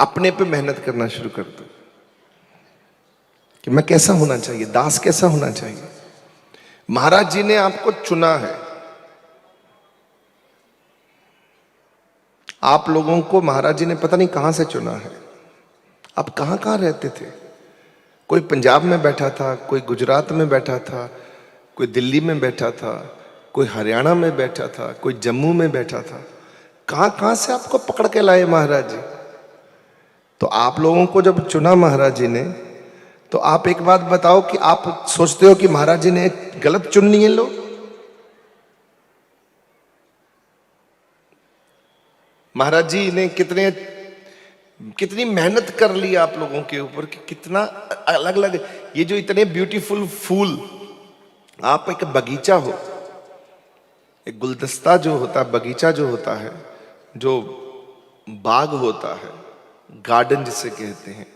अपने पे मेहनत करना शुरू कर दो कि मैं कैसा होना चाहिए, दास कैसा होना चाहिए। महाराज जी ने आपको चुना है। आप लोगों को महाराज जी ने पता नहीं कहां से चुना है। आप कहां कहां रहते थे? कोई पंजाब में बैठा था, कोई गुजरात में बैठा था, कोई दिल्ली में बैठा था, कोई हरियाणा में बैठा था, कोई जम्मू में बैठा था। कहां कहां से आपको पकड़ के लाए महाराज जी। तो आप लोगों को जब चुना महाराज जी ने, तो आप एक बात बताओ कि आप सोचते हो कि महाराज जी ने गलत चुन लिए लोग? महाराज जी ने कितनी मेहनत कर ली आप लोगों के ऊपर कि कितना अलग अलग, ये जो इतने ब्यूटीफुल फूल, आप एक बगीचा हो, एक गुलदस्ता जो होता है, बगीचा जो होता है, जो बाग होता है, गार्डन जिसे कहते हैं,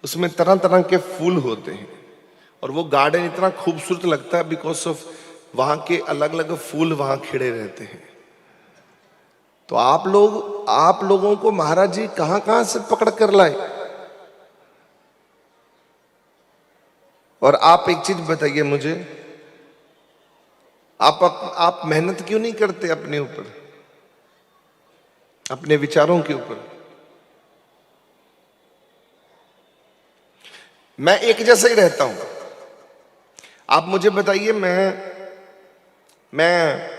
उसमें तरह तरह के फूल होते हैं और वो गार्डन इतना खूबसूरत लगता है बिकॉज ऑफ वहां के अलग अलग फूल वहां खिड़े रहते हैं। तो आप लोगों को महाराज जी कहां कहां से पकड़ कर लाए। और आप एक चीज बताइए मुझे, आप मेहनत क्यों नहीं करते अपने ऊपर, अपने विचारों के ऊपर? मैं एक जैसा ही रहता हूं। आप मुझे बताइए, मैं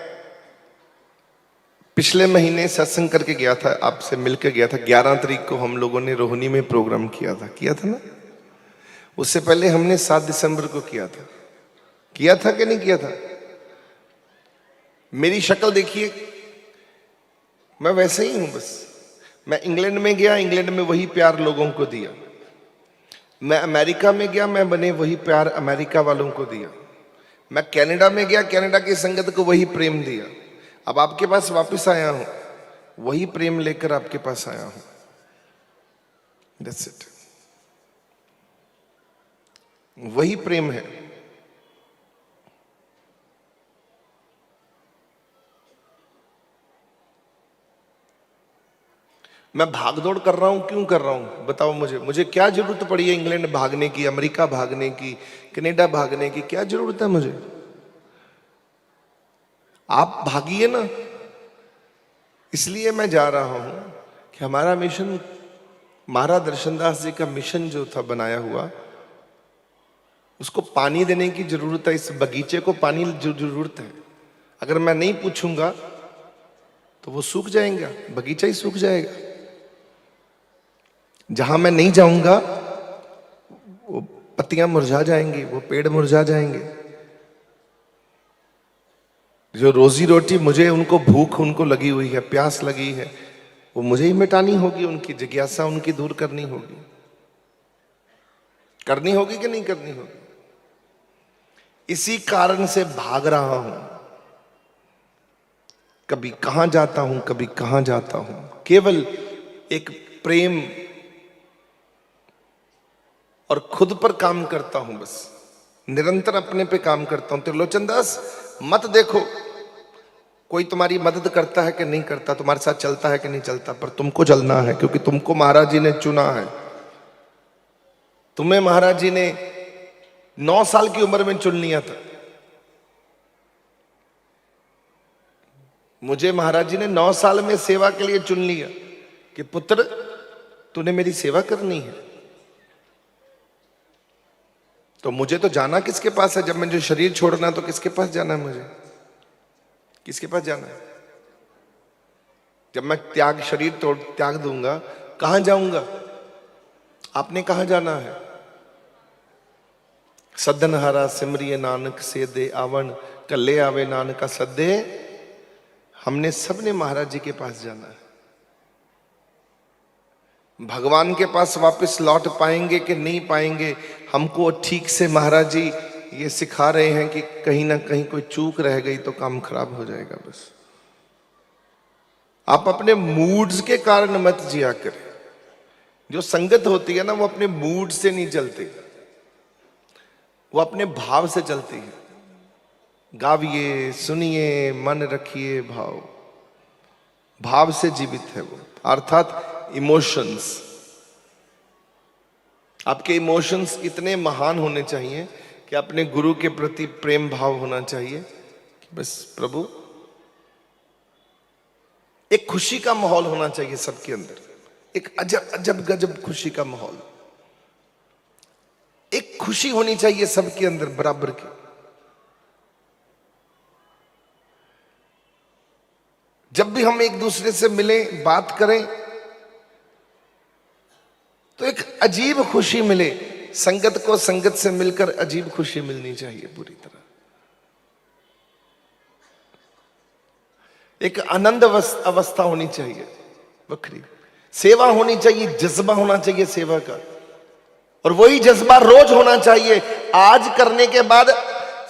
पिछले महीने सत्संग करके गया था, आपसे मिलकर गया था। 11 तारीख को हम लोगों ने रोहिणी में प्रोग्राम किया था ना। उससे पहले हमने 7 दिसंबर को किया था कि नहीं किया था? मेरी शक्ल देखिए, मैं वैसे ही हूं बस। मैं इंग्लैंड में गया, इंग्लैंड में वही प्यार लोगों को दिया। मैं अमेरिका में गया, मैं बने वही प्यार अमेरिका वालों को दिया। मैं कनाडा में गया, कनाडा की संगत को वही प्रेम दिया। अब आपके पास वापस आया हूं, वही प्रेम लेकर आपके पास आया हूं। That's it. वही प्रेम है। मैं भागदौड़ कर रहा हूं, क्यों कर रहा हूं बताओ मुझे क्या जरूरत पड़ी है इंग्लैंड भागने की, अमेरिका भागने की, कनाडा भागने की? क्या जरूरत है मुझे? आप भागिए ना। इसलिए मैं जा रहा हूं कि हमारा मिशन, महाराज दर्शनदास जी का मिशन जो था बनाया हुआ, उसको पानी देने की जरूरत है। इस बगीचे को पानी जरूरत है। अगर मैं नहीं पूछूंगा तो वो सूख जाएगा, बगीचा ही सूख जाएगा। जहां मैं नहीं जाऊंगा वो पत्तियां मुरझा जाएंगी, वो पेड़ मुरझा जाएंगे। जो रोजी रोटी मुझे, उनको भूख उनको लगी हुई है, प्यास लगी है, वो मुझे ही मिटानी होगी। उनकी जिज्ञासा उनकी दूर करनी होगी कि नहीं करनी होगी? इसी कारण से भाग रहा हूं। कभी कहां जाता हूं, कभी कहां जाता हूं। केवल एक प्रेम और खुद पर काम करता हूं, बस निरंतर अपने पे काम करता हूं। त्रिलोचन दास मत देखो कोई तुम्हारी मदद करता है कि नहीं करता, तुम्हारे साथ चलता है कि नहीं चलता, पर तुमको चलना है क्योंकि तुमको महाराज जी ने चुना है। तुम्हें महाराज जी ने 9 साल की उम्र में चुन लिया था। मुझे महाराज जी ने 9 साल में सेवा के लिए चुन लिया कि पुत्र तूने मेरी सेवा करनी है। तो मुझे तो जाना किसके पास है? जब मुझे शरीर छोड़ना तो किसके पास जाना है? मुझे किसके पास जाना है? जब मैं त्याग दूंगा, कहां जाऊंगा? आपने कहां जाना है? सदनहारा सिमरिए नानक से दे आवन, कल्ले आवे नानका सदे। हमने सबने महाराज जी के पास जाना है। भगवान के पास वापस लौट पाएंगे कि नहीं पाएंगे, हमको ठीक से महाराज जी ये सिखा रहे हैं कि कहीं ना कहीं कोई चूक रह गई तो काम खराब हो जाएगा। बस आप अपने मूड्स के कारण मत जिया करें। जो संगत होती है ना, वो अपने मूड से नहीं चलती, वो अपने भाव से चलती है। गाविए, सुनिए, मन रखिए भाव से जीवित है वो, अर्थात इमोशंस। आपके इमोशंस इतने महान होने चाहिए कि अपने गुरु के प्रति प्रेम भाव होना चाहिए कि बस प्रभु, एक खुशी का माहौल होना चाहिए सबके अंदर, एक अजब अजब गजब खुशी का माहौल, एक खुशी होनी चाहिए सबके अंदर बराबर की। जब भी हम एक दूसरे से मिलें, बात करें, तो एक अजीब खुशी मिले। संगत को संगत से मिलकर अजीब खुशी मिलनी चाहिए पूरी तरह। एक आनंद अवस्था होनी चाहिए बखरी। सेवा होनी चाहिए, जज्बा होना चाहिए सेवा का, और वही जज्बा रोज होना चाहिए। आज करने के बाद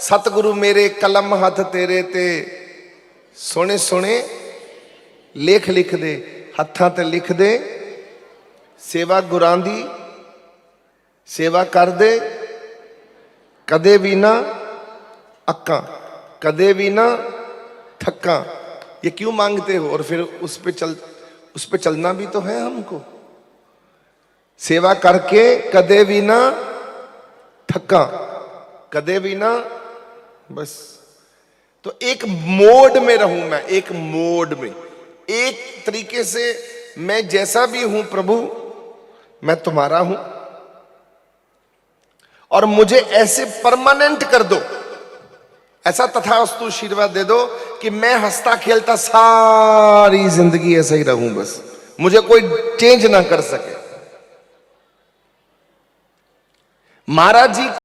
सतगुरु मेरे कलम हाथ तेरे ते सोने सोने लेख लिख दे, हत्थां ते लिख दे, सेवा गुरां दी सेवा कर दे, कदे भी ना अक्का, कदे भी ना थक्का। ये क्यों मांगते हो? और फिर उस पे चलना भी तो है हमको। सेवा करके कदे भी ना थक्का, कदे भी ना, बस। तो एक मोड में रहूं मैं, एक मोड में, एक तरीके से मैं जैसा भी हूं प्रभु, मैं तुम्हारा हूं, और मुझे ऐसे परमानेंट कर दो, ऐसा तथास्तु आशीर्वाद दे दो कि मैं हंसता खेलता सारी जिंदगी ऐसा ही रहूं, बस मुझे कोई चेंज ना कर सके। महाराज जी